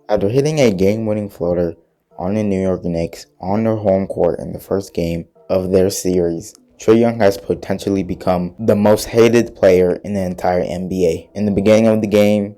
After hitting a game-winning floater on the New York Knicks on their home court in the first game of their series, Trae Young has potentially become the most hated player in the entire NBA. In the beginning of the game,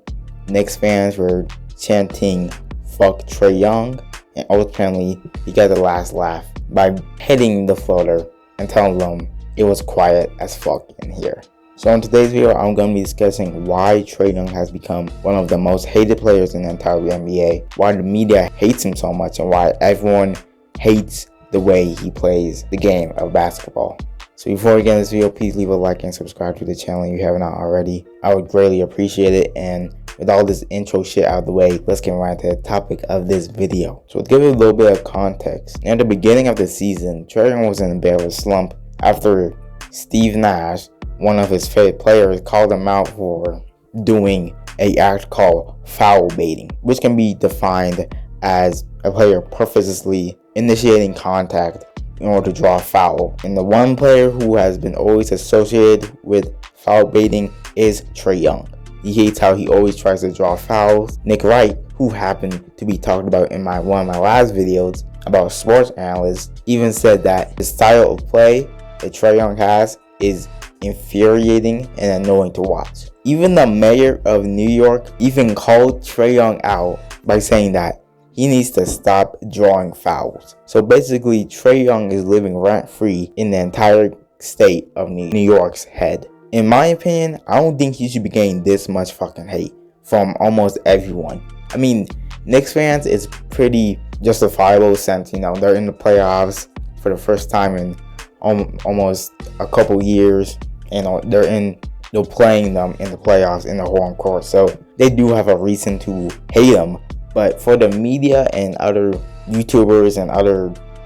Knicks fans were chanting "fuck Trae Young," and ultimately he got the last laugh by hitting the floater and telling them it was quiet as fuck in here. So in today's video, I'm going to be discussing why Trae Young has become one of the most hated players in the entire NBA, why the media hates him so much, and why everyone hates the way he plays the game of basketball. So before we get into this video, please leave a like and subscribe to the channel if you have not already. I would greatly appreciate it. And with all this intro shit out of the way, let's get right to the topic of this video. So to give you a little bit of context, near the beginning of the season, Trae Young was in a bit of a slump after Steve Nash, one of his favorite players, called him out for doing an act called foul baiting, which can be defined as a player purposely initiating contact in order to draw a foul. And the one player who has been always associated with foul baiting is Trae Young. He hates how he always tries to draw fouls. Nick Wright, who happened to be talked about in one of my last videos about sports analysts, even said that the style of play that Trae Young has is infuriating and annoying to watch. Even the mayor of New York even called Trae Young out by saying that he needs to stop drawing fouls. So basically, Trae Young is living rent-free in the entire state of New York's head. In my opinion, I don't think he should be getting this much fucking hate from almost everyone. I mean, Knicks fans is pretty justifiable since, they're in the playoffs for the first time in almost a couple years. They're playing them in the playoffs in the home court, so they do have a reason to hate them. But for the media and other YouTubers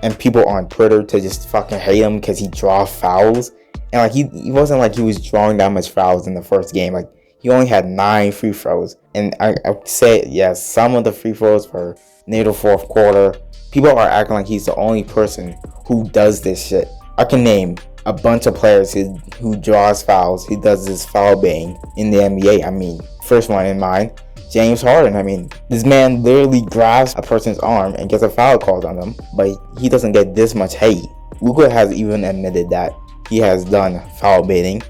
and people on Twitter to just fucking hate him because he draws fouls, and he wasn't like he was drawing that much fouls in the first game. Like, he only had 9 free throws, and I would say yes, some of the free throws were near the fourth quarter. People are acting like he's the only person who does this shit. I can name a bunch of players who draws fouls, who does this foul baiting in the NBA. I mean, first one in mind, James Harden. I mean, this man literally grabs a person's arm and gets a foul called on him, but he doesn't get this much hate. Luka has even admitted that he has done foul baiting.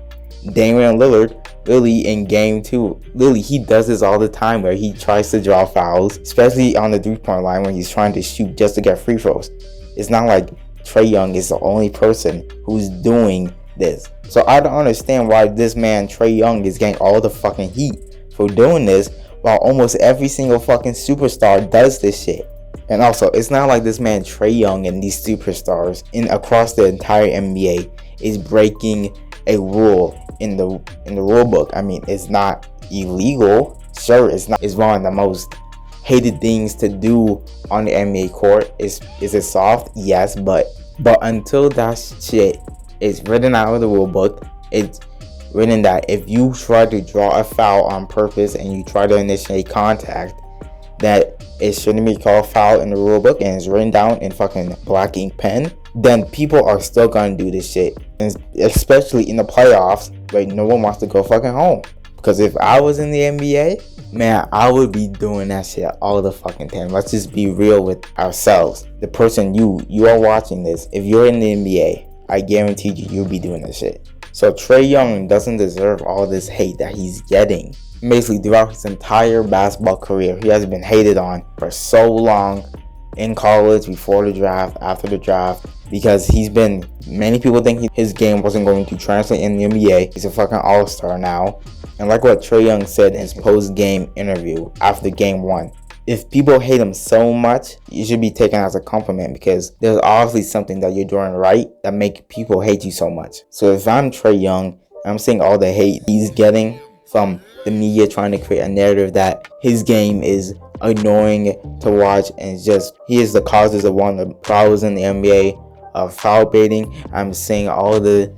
Damian Lillard, really in game 2, literally he does this all the time where he tries to draw fouls, especially on the 3-point line when he's trying to shoot just to get free throws. It's not like Trae Young is the only person who's doing this. So I don't understand why this man Trae Young is getting all the fucking heat for doing this, while almost every single fucking superstar does this shit. And also, it's not like this man Trae Young and these superstars across the entire NBA is breaking a rule in the rule book. I mean, it's not illegal. Sure, it's one of the most hated things to do on the NBA court. Is it soft? Yes, but until that shit is written out of the rule book, it's written that if you try to draw a foul on purpose and you try to initiate contact, that it shouldn't be called foul in the rule book, and it's written down in fucking black ink pen, then people are still gonna do this shit. And especially in the playoffs, like, no one wants to go fucking home. Because if I was in the NBA, man, I would be doing that shit all the fucking time. Let's just be real with ourselves. The person you are watching this, if you're in the NBA, I guarantee you'll be doing this shit. So Trae Young doesn't deserve all this hate that he's getting. Basically, throughout his entire basketball career, he has been hated on for so long, in college, before the draft, after the draft, because many people think his game wasn't going to translate in the NBA. He's a fucking all-star now. And like what Trae Young said in his post-game interview after game 1, if people hate him so much, it should be taken as a compliment, because there's obviously something that you're doing right that make people hate you so much. So if I'm Trae Young, I'm seeing all the hate he's getting from the media trying to create a narrative that his game is annoying to watch, and he is the causes of one of the problems in the NBA of foul baiting. I'm seeing all the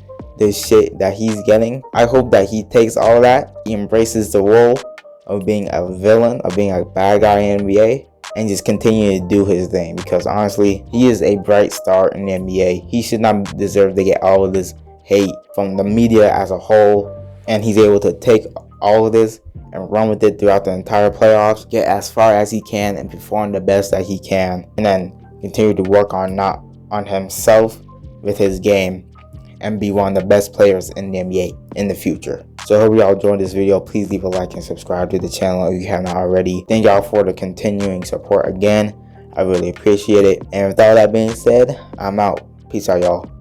shit that he's getting. I hope that he takes all that, he embraces the role of being a villain, of being a bad guy in the NBA, and just continue to do his thing, because honestly, he is a bright star in the NBA. He should not deserve to get all of this hate from the media as a whole, and he's able to take all of this and run with it throughout the entire playoffs, get as far as he can and perform the best that he can, and then continue to work on himself with his game and be one of the best players in the NBA in the future. So I hope y'all enjoyed this video. Please leave a like and subscribe to the channel if you have not already. Thank y'all for the continuing support again. I really appreciate it. And with all that being said, I'm out. Peace out, y'all.